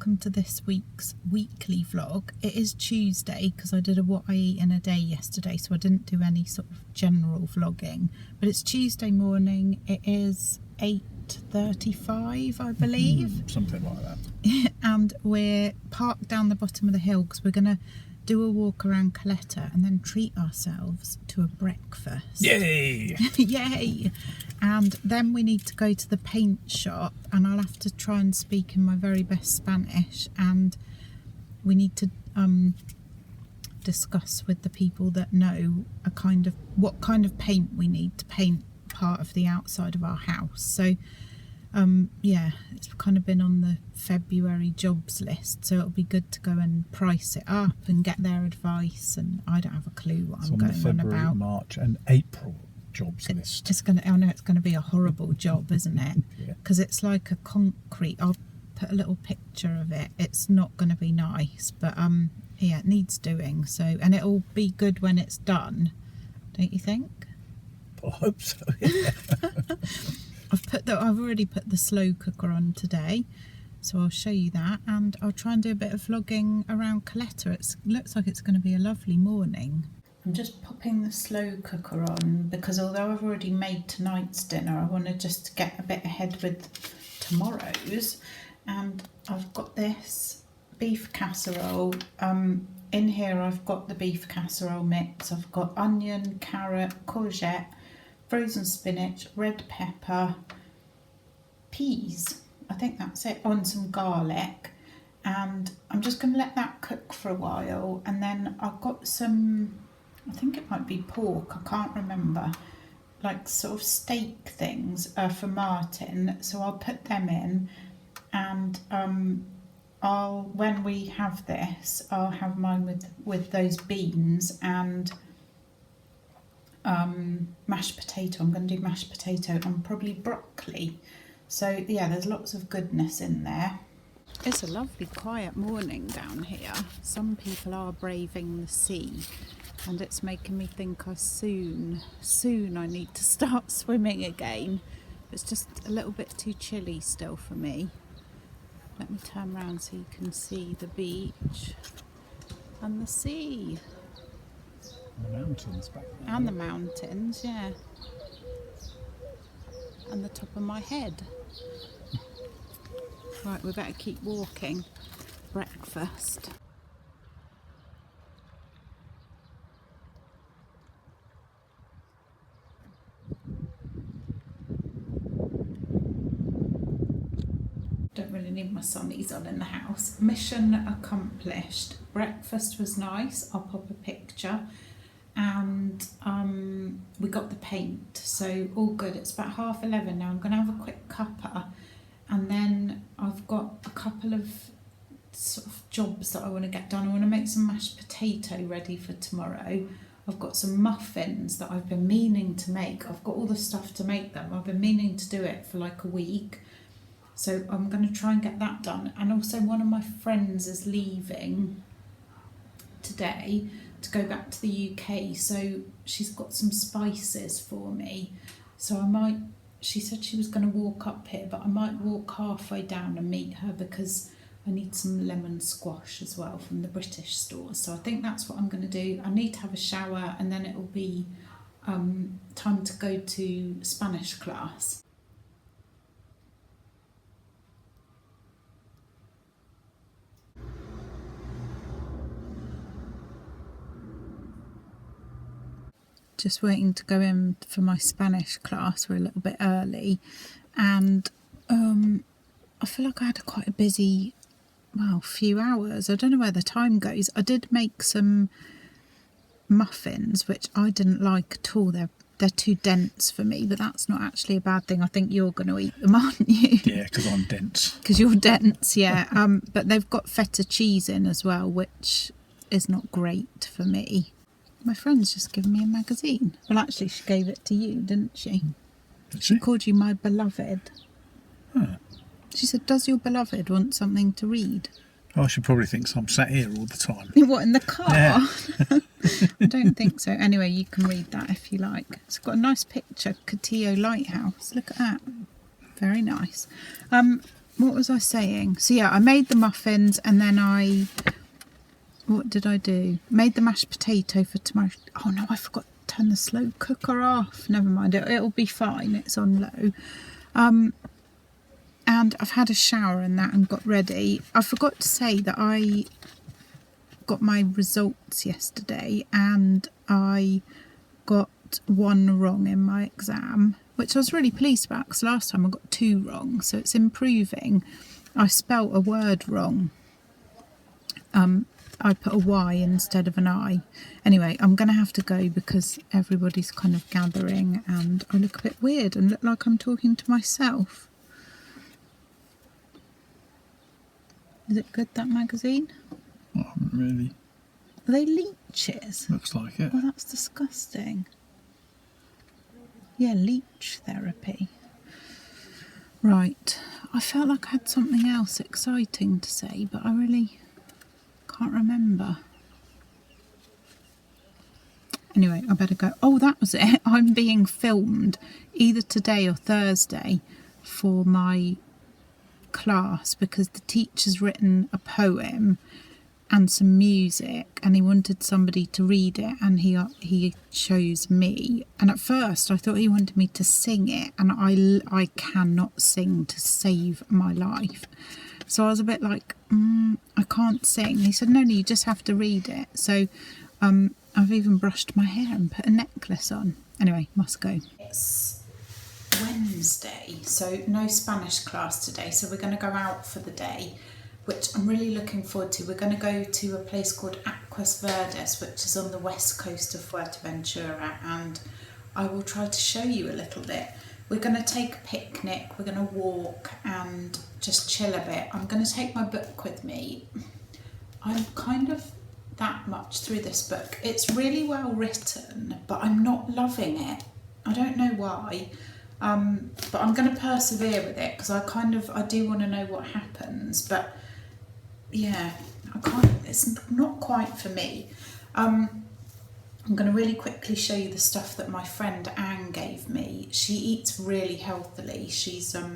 welcome to this week's weekly vlog. It is Tuesday because I did a what I eat in a day yesterday, so I didn't do any sort of general vlogging, but it's Tuesday morning. It is 8:35, I believe, something like that. and we're parked down the bottom of the hill because we're gonna do a walk around Coletta and then treat ourselves to a breakfast. Yay! Yay! And then we need to go to the paint shop, and I'll have to try and speak in my very best Spanish, and we need to discuss with the people that know what kind of paint we need to paint part of the outside of our house. So yeah, it's kind of been on the February jobs list, so it'll be good to go and price it up and get their advice, and I don't have a clue what I'm going on about. February, March and April jobs list. I know it's going to be a horrible job, isn't it? Because it's like a concrete. I'll put a little picture of it. It's not going to be nice, but yeah, it needs doing. So, and it'll be good when it's done, don't you think? I hope so. Yeah. I've already put the slow cooker on today, so I'll show you that, and I'll try and do a bit of vlogging around Coletta. It looks like it's going to be a lovely morning. I'm just popping the slow cooker on because although I've already made tonight's dinner, I want to just get a bit ahead with tomorrow's. And I've got this beef casserole. In here I've got the beef casserole mix. I've got onion, carrot, courgette, frozen spinach, red pepper, peas, I think that's it, on some garlic, and I'm just going to let that cook for a while. And then I've got some, I think it might be pork, I can't remember, like sort of steak things for Martin, so I'll put them in, and when we have this, I'll have mine with those beans and mashed potato. I'm going to do mashed potato and probably broccoli. So yeah, there's lots of goodness in there. It's a lovely quiet morning down here. Some people are braving the sea, and it's making me think soon I need to start swimming again. It's just a little bit too chilly still for me. Let me turn around so you can see the beach and the sea. The mountains back there. And the mountains, yeah. And the top of my head. Right, we better keep walking. Breakfast. Don't really need my sunnies on in the house. Mission accomplished. Breakfast was nice. I'll pop a picture. And we got the paint, so all good. It's about 11:30 now. I'm going to have a quick cuppa, and then I've got a couple of sort of jobs that I want to get done. I want to make some mashed potato ready for tomorrow. I've got some muffins that I've been meaning to make. I've got all the stuff to make them. I've been meaning to do it for like a week, so I'm going to try and get that done. And also one of my friends is leaving today to go back to the UK, so she's got some spices for me, so she said she was going to walk up here, but I might walk halfway down and meet her because I need some lemon squash as well from the British store. So I think that's what I'm going to do. I need to have a shower, and then it will be time to go to Spanish class. Just waiting to go in for my Spanish class. We're a little bit early, and I feel like I had quite a busy, few hours. I don't know where the time goes. I did make some muffins, which I didn't like at all. They're too dense for me, but that's not actually a bad thing. I think you're going to eat them, aren't you? Yeah, because I'm dense. Because you're dense, yeah. But they've got feta cheese in as well, which is not great for me. My friend's just given me a magazine. Well, actually, she gave it to you, didn't she? Did she? She called you my beloved. Huh. She said, does your beloved want something to read? Oh, she probably thinks I'm sat here all the time. What, in the car? Yeah. I don't think so. Anyway, you can read that if you like. It's got a nice picture, Cotillo Lighthouse. Look at that. Very nice. what was I saying? So yeah, I made the muffins and then what did I do? Made the mashed potato for tomorrow. Oh no, I forgot to turn the slow cooker off. Never mind, it'll be fine. It's on low. And I've had a shower and that and got ready. I forgot to say that I got my results yesterday and I got 1 wrong in my exam, which I was really pleased about because last time I got 2 wrong, so it's improving. I spelt a word wrong. I put a Y instead of an I. Anyway, I'm going to have to go because everybody's kind of gathering and I look a bit weird and look like I'm talking to myself. Is it good, that magazine? Not really. Are they leeches? Looks like it. Oh, that's disgusting. Yeah, leech therapy. Right. I felt like I had something else exciting to say, but I really can't remember. Anyway, I better go. Oh, that was it. I'm being filmed either today or Thursday for my class because the teacher's written a poem and some music and he wanted somebody to read it and he chose me, and at first I thought he wanted me to sing it and I cannot sing to save my life, so I was a bit like I can't sing. He said no, you just have to read it. So I've even brushed my hair and put a necklace on. Anyway, must go. It's Wednesday, so no Spanish class today, so we're going to go out for the day, which I'm really looking forward to. We're going to go to a place called Aguas Verdes, which is on the west coast of Fuerteventura, and I will try to show you a little bit. We're going to take a picnic, we're going to walk and just chill a bit. I'm going to take my book with me. I'm kind of that much through this book. It's really well written, but I'm not loving it. I don't know why. But I'm going to persevere with it because I do want to know what happens, but yeah, it's not quite for me. I'm going to really quickly show you the stuff that my friend Anne gave me. She eats really healthily. She's a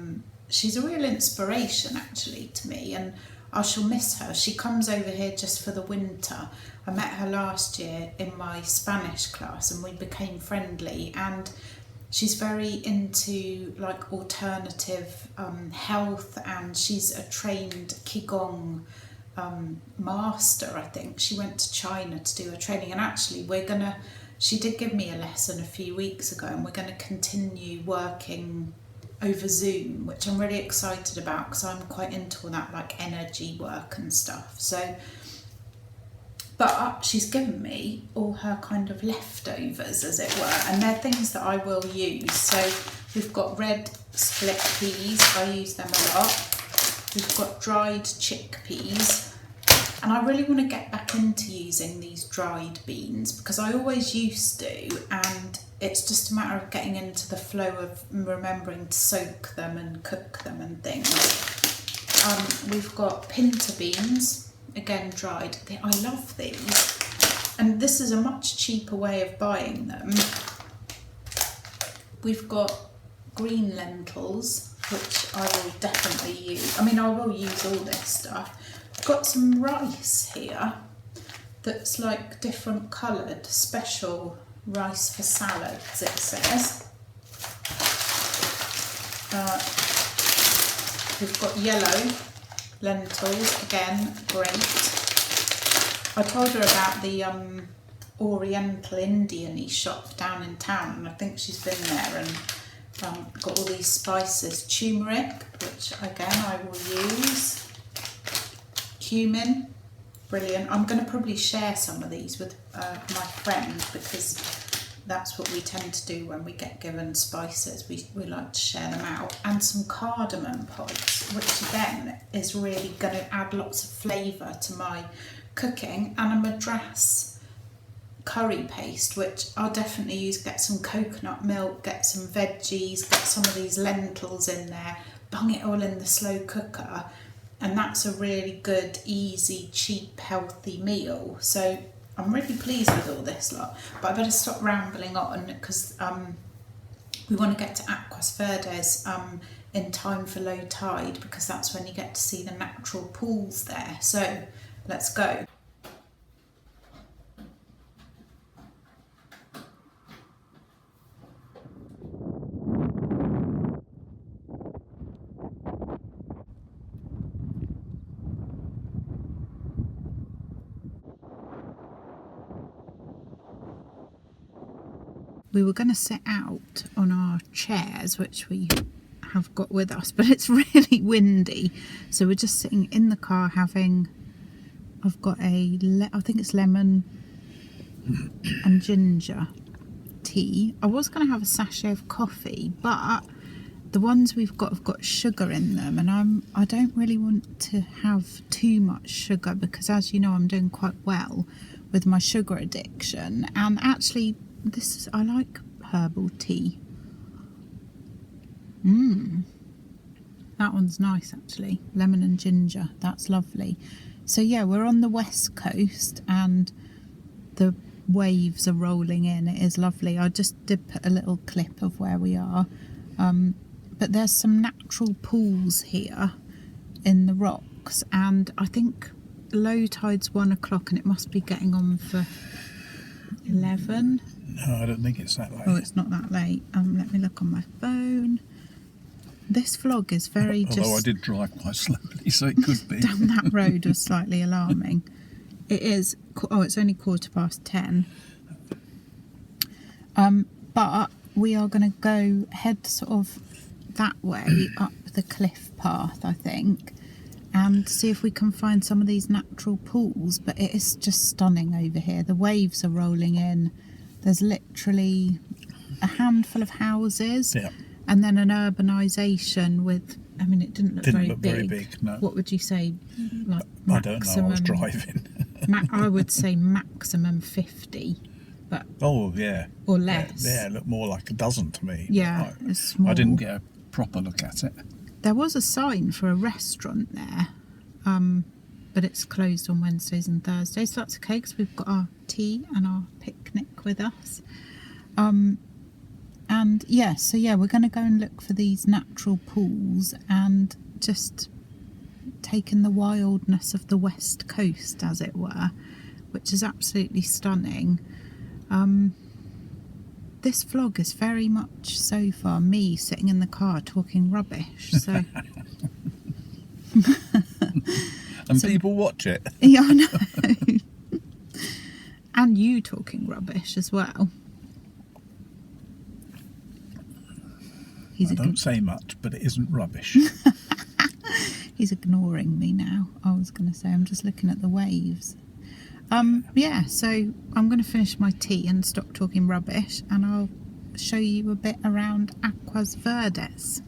real inspiration actually to me, and I shall miss her. She comes over here just for the winter. I met her last year in my Spanish class and we became friendly, and she's very into like alternative health, and she's a trained Qigong master, I think. She went to China to do her training, and actually she did give me a lesson a few weeks ago, and we're going to continue working over Zoom, which I'm really excited about because I'm quite into all that like energy work and stuff. So, but she's given me all her kind of leftovers, as it were, and they're things that I will use. So we've got red split peas, I use them a lot. We've got dried chickpeas, and I really want to get back into using these dried beans because I always used to, and it's just a matter of getting into the flow of remembering to soak them and cook them and things. We've got pinta beans, again dried. I love these, and this is a much cheaper way of buying them. We've got green lentils, which I will definitely use. I mean, I will use all this stuff. I've got some rice here that's like different coloured, special rice for salads, it says. We've got yellow lentils, again, great. I told her about the Oriental Indian-y shop down in town, and I think she's been there and got all these spices. Turmeric, which again I will use. Cumin, brilliant. I'm going to probably share some of these with my friend because that's what we tend to do when we get given spices. We like to share them out. And some cardamom pods, which again is really going to add lots of flavour to my cooking. And a Madras curry paste, which I'll definitely use. Get some coconut milk, get some veggies, get some of these lentils in there, bung it all in the slow cooker, and that's a really good, easy, cheap, healthy meal. So I'm really pleased with all this lot, but I better stop rambling on because we want to get to Aguas Verdes in time for low tide, because that's when you get to see the natural pools there. So let's go. We were going to sit out on our chairs, which we have got with us, but it's really windy, so we're just sitting in the car having, I've got I think it's lemon and ginger tea. I was going to have a sachet of coffee, but the ones we've got have got sugar in them, and I don't really want to have too much sugar, because as you know, I'm doing quite well with my sugar addiction. And actually I like herbal tea. That one's nice actually, lemon and ginger, that's lovely. So yeah, we're on the west coast and the waves are rolling in. It is lovely. I just did put a little clip of where we are, but there's some natural pools here in the rocks, and I think low tide's 1 o'clock and it must be getting on for 11. No, I don't think it's that late. Oh, it's not that late. Let me look on my phone. This vlog is very Although I did drive quite slowly, so it could be. Down that road was slightly alarming. It is. Oh, it's only 10:15. But we are going to head sort of that way up the cliff path, I think, and see if we can find some of these natural pools. But it is just stunning over here. The waves are rolling in. There's literally a handful of houses, Yeah. and then an urbanisation with, I mean, it didn't look very big. No. What would you say? Like maximum, I don't know, I was driving. I would say maximum 50, but Oh, yeah. or less. Yeah, it looked more like a dozen to me. Yeah, it's small. I didn't get a proper look at it. There was a sign for a restaurant there, but it's closed on Wednesdays and Thursdays, so that's okay because we've got our tea and our picnic with us. And yeah, so yeah, we're going to go and look for these natural pools and just take in the wildness of the west coast, as it were, which is absolutely stunning. This vlog is very much so far me sitting in the car talking rubbish, so and people watch it. yeah, I know. And you talking rubbish as well. I don't say much, but it isn't rubbish. He's ignoring me now. I was going to say, I'm just looking at the waves. Yeah, so I'm going to finish my tea and stop talking rubbish, and I'll show you a bit around Aquas Verdes.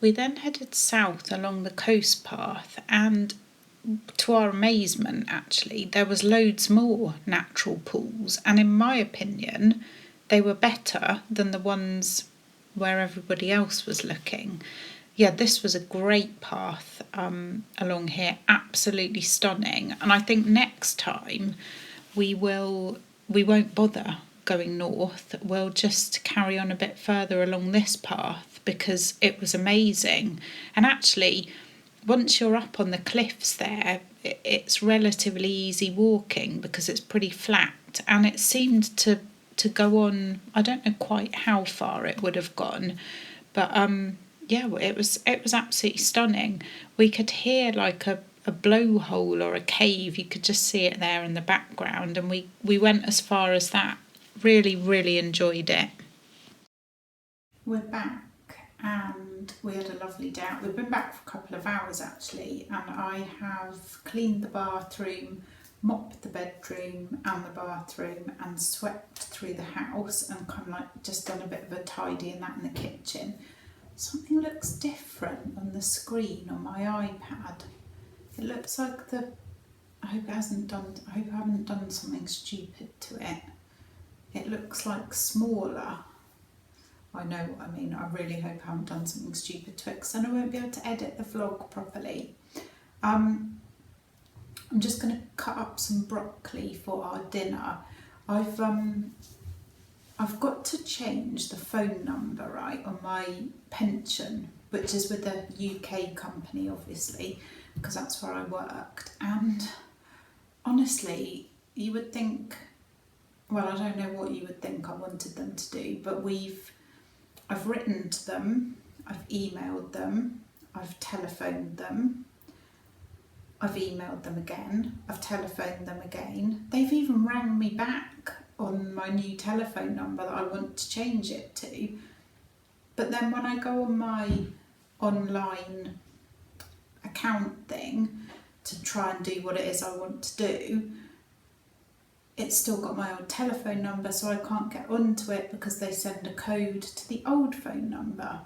We then headed south along the coast path, and to our amazement, actually, there was loads more natural pools, and in my opinion, they were better than the ones where everybody else was looking. Yeah, this was a great path along here, absolutely stunning, and I think next time we won't bother going north, we'll just carry on a bit further along this path, because it was amazing. And actually, once you're up on the cliffs there, it's relatively easy walking because it's pretty flat, and it seemed to go on. I don't know quite how far it would have gone, but yeah, it was absolutely stunning. We could hear like a blowhole or a cave. You could just see it there in the background, and we went as far as that. Really enjoyed it. We're back, and we had a lovely day out. We've been back for a couple of hours actually, and I have cleaned the bathroom, mopped the bedroom and the bathroom and swept through the house and kind of like just done a bit of a tidy and that in the kitchen, something looks different on the screen on my iPad. It looks like I hope I haven't done something stupid to it. It looks like smaller. I know what I mean. I really hope I haven't done something stupid to it, because then I won't be able to edit the vlog properly. I'm just going to cut up some broccoli for our dinner. I've got to change the phone number, right, on my pension, which is with a UK company, obviously, because that's where I worked. And honestly, you would think, well, I don't know what you would think I wanted them to do, but I've written to them, I've emailed them, I've telephoned them, I've emailed them again, I've telephoned them again. They've even rang me back on my new telephone number that I want to change it to. But then when I go on my online account thing to try and do what it is I want to do, it's still got my old telephone number, so I can't get onto it because they send a code to the old phone number.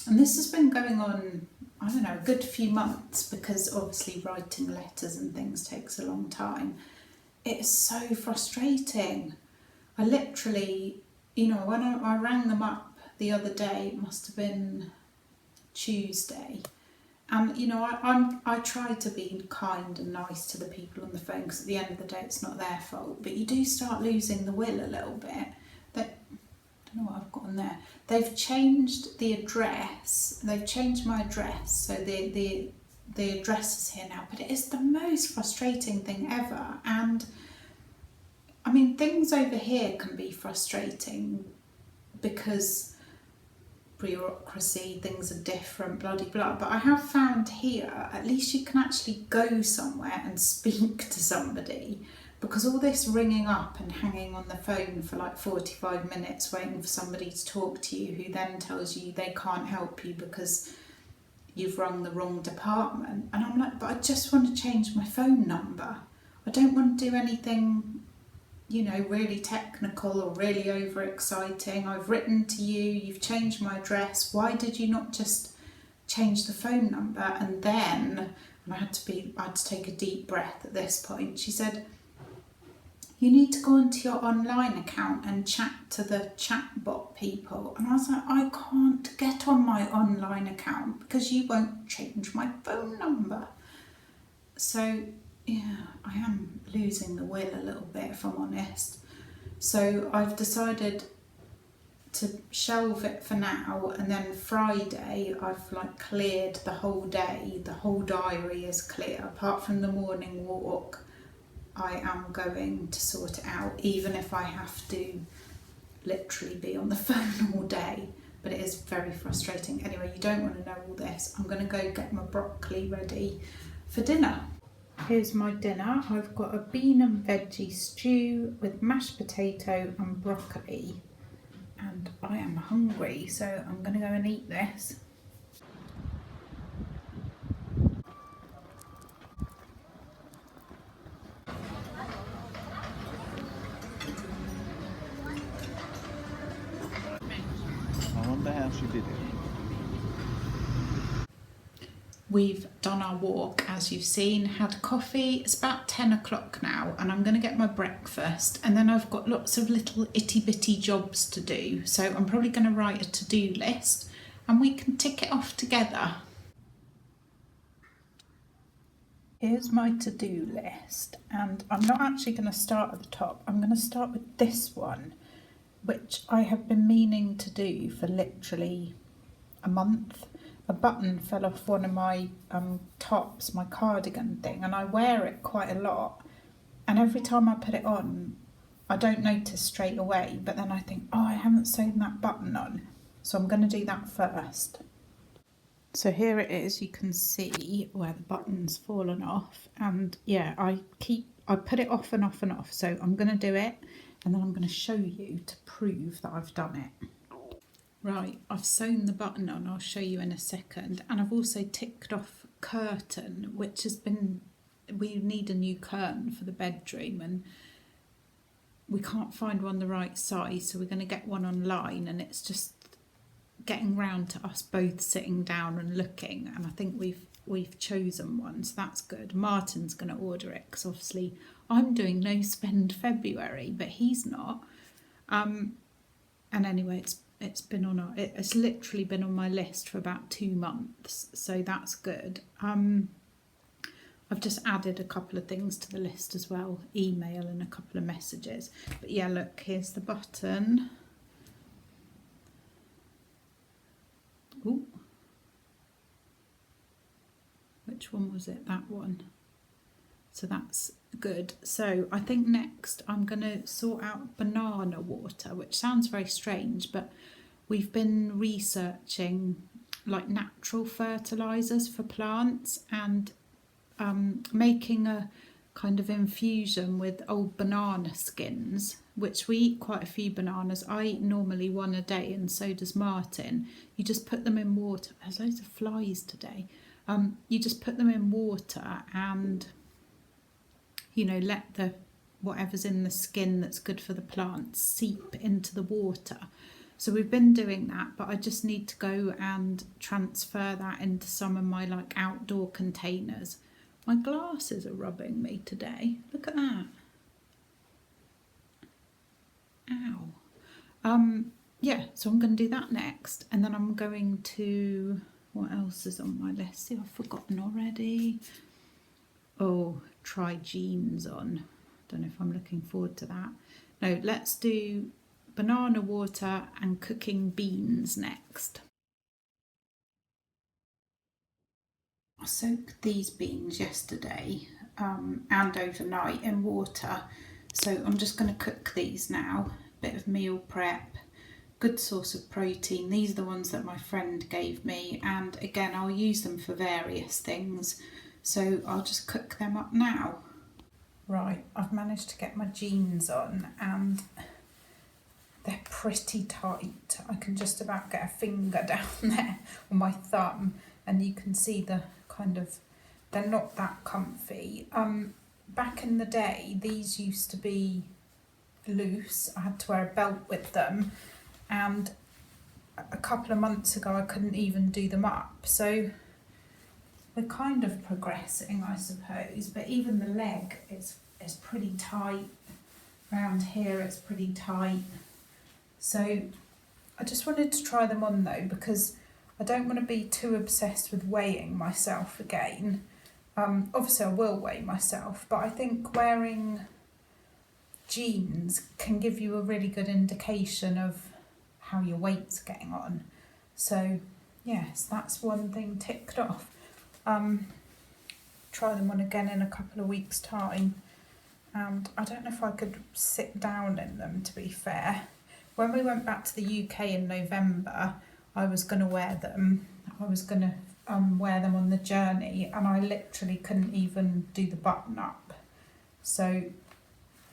And this has been going on, I don't know, a good few months, because obviously writing letters and things takes a long time. It's so frustrating. I literally, when I rang them up the other day, it must have been Tuesday, and I try to be kind and nice to the people on the phone, because at the end of the day it's not their fault, but you do start losing the will a little bit. I don't know what I've got on there. They've changed the address. They've changed my address, so the address is here now. But it is the most frustrating thing ever. And I mean, things over here can be frustrating because bureaucracy, things are different, blah blah blah. But I have found here, at least you can actually go somewhere and speak to somebody, because all this ringing up and hanging on the phone for like 45 minutes waiting for somebody to talk to you, who then tells you they can't help you because you've rung the wrong department. And I'm like, but I just want to change my phone number. I don't want to do anything, really technical or really overexciting. I've written to you, you've changed my address. Why did you not just change the phone number? And then, and I had to take a deep breath at this point. She said, you need to go into your online account and chat to the chatbot people. And I was like, I can't get on my online account because you won't change my phone number. So yeah, I am losing the will a little bit, if I'm honest. So I've decided to shelve it for now, and then Friday I've cleared the whole day. The whole diary is clear. Apart from the morning walk, I am going to sort it out, even if I have to literally be on the phone all day. But it is very frustrating. Anyway, you don't want to know all this. I'm going to go get my broccoli ready for dinner. Here's my dinner. I've got a bean and veggie stew with mashed potato and broccoli. And I am hungry, so I'm going to go and eat this. I wonder how she did it. We've done our walk, as you've seen, had coffee. It's about 10 o'clock now, and I'm going to get my breakfast, and then I've got lots of little itty bitty jobs to do, so I'm probably going to write a to-do list and we can tick it off together. Here's my to-do list, and I'm not actually going to start at the top. I'm going to start with this one, which I have been meaning to do for literally a month. A button fell off one of my tops, my cardigan thing, and I wear it quite a lot. And every time I put it on, I don't notice straight away, but then I think, oh, I haven't sewn that button on. So I'm going to do that first. So here it is. You can see where the button's fallen off. And yeah, I put it off and off and off. So I'm going to do it, and then I'm going to show you to prove that I've done it. Right, I've sewn the button on, I'll show you in a second, and I've also ticked off curtain, which has been we need a new curtain for the bedroom, and we can't find one the right size, so we're going to get one online, and it's just getting round to us both sitting down and looking, and I think we've chosen one, so that's good. Martin's going to order it because obviously I'm doing no spend February, but he's not. And anyway, it's literally been on my list for about 2 months, so that's good. I've just added a couple of things to the list as well, email and a couple of messages. But yeah, look, here's the button. Ooh. Which one was it? That one. So that's good. So I think next I'm going to sort out banana water, which sounds very strange, but we've been researching like natural fertilizers for plants, and making a kind of infusion with old banana skins, which we eat quite a few bananas. I eat normally one a day, and so does Martin. You just put them in water. There's loads of flies today. You just put them in water and, you know, let the whatever's in the skin that's good for the plants seep into the water. So we've been doing that, but I just need to go and transfer that into some of my like outdoor containers. My glasses are rubbing me today. Look at that. Ow. Yeah, so I'm going to do that next. And then I'm going to... What else is on my list? See, I've forgotten already. Oh, try jeans on. Don't know if I'm looking forward to that. No, let's do banana water and cooking beans next. I soaked these beans yesterday and overnight in water, so I'm just going to cook these now. Bit of meal prep, good source of protein. These are the ones that my friend gave me, and again I'll use them for various things, so I'll just cook them up now. Right, I've managed to get my jeans on and they're pretty tight. I can just about get a finger down there on my thumb, and you can see the kind of, they're not that comfy. Back in the day, these used to be loose. I had to wear a belt with them, and a couple of months ago I couldn't even do them up. So we're kind of progressing, I suppose, but even the leg is pretty tight. Around here it's pretty tight. So I just wanted to try them on though, because I don't want to be too obsessed with weighing myself again. Obviously I will weigh myself, but I think wearing jeans can give you a really good indication of how your weight's getting on. So yes, that's one thing ticked off. Try them on again in a couple of weeks' time, and I don't know if I could sit down in them, to be fair. When we went back to the UK in November, I was going to wear them. I was going to wear them on the journey, and I literally couldn't even do the button up. So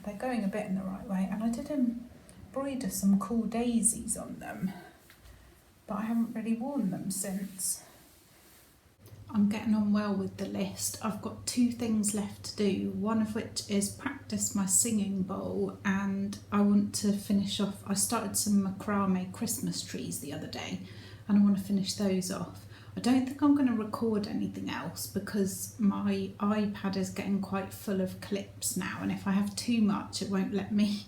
they're going a bit in the right way, and I did embroider some cool daisies on them, but I haven't really worn them since. I'm getting on well with the list. I've got 2 things left to do, one of which is practice my singing bowl, and I want to finish off, I started some macrame Christmas trees the other day, and I want to finish those off. I don't think I'm going to record anything else because my iPad is getting quite full of clips now, and if I have too much it won't let me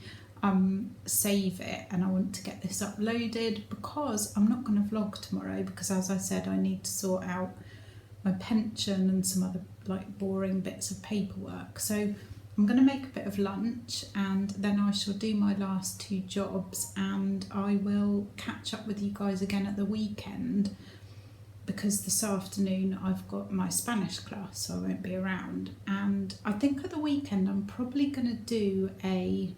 save it, and I want to get this uploaded because I'm not going to vlog tomorrow because, as I said, I need to sort out my pension and some other like boring bits of paperwork. So I'm going to make a bit of lunch, and then I shall do my last 2 jobs, and I will catch up with you guys again at the weekend, because this afternoon I've got my Spanish class, so I won't be around. And I think at the weekend I'm probably going to do a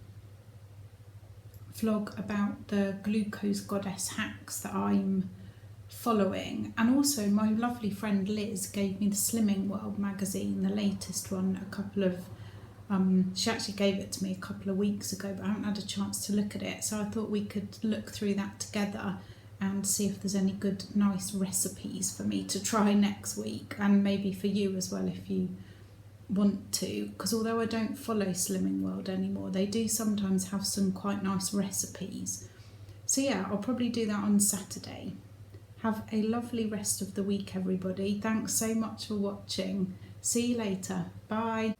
vlog about the glucose goddess hacks that I'm following, and also my lovely friend Liz gave me the Slimming World magazine, the latest one, she actually gave it to me a couple of weeks ago, but I haven't had a chance to look at it, so I thought we could look through that together and see if there's any good nice recipes for me to try next week, and maybe for you as well if you want to, because although I don't follow Slimming World anymore, they do sometimes have some quite nice recipes. So yeah, I'll probably do that on Saturday. Have a lovely rest of the week, everybody. Thanks so much for watching. See you later. Bye.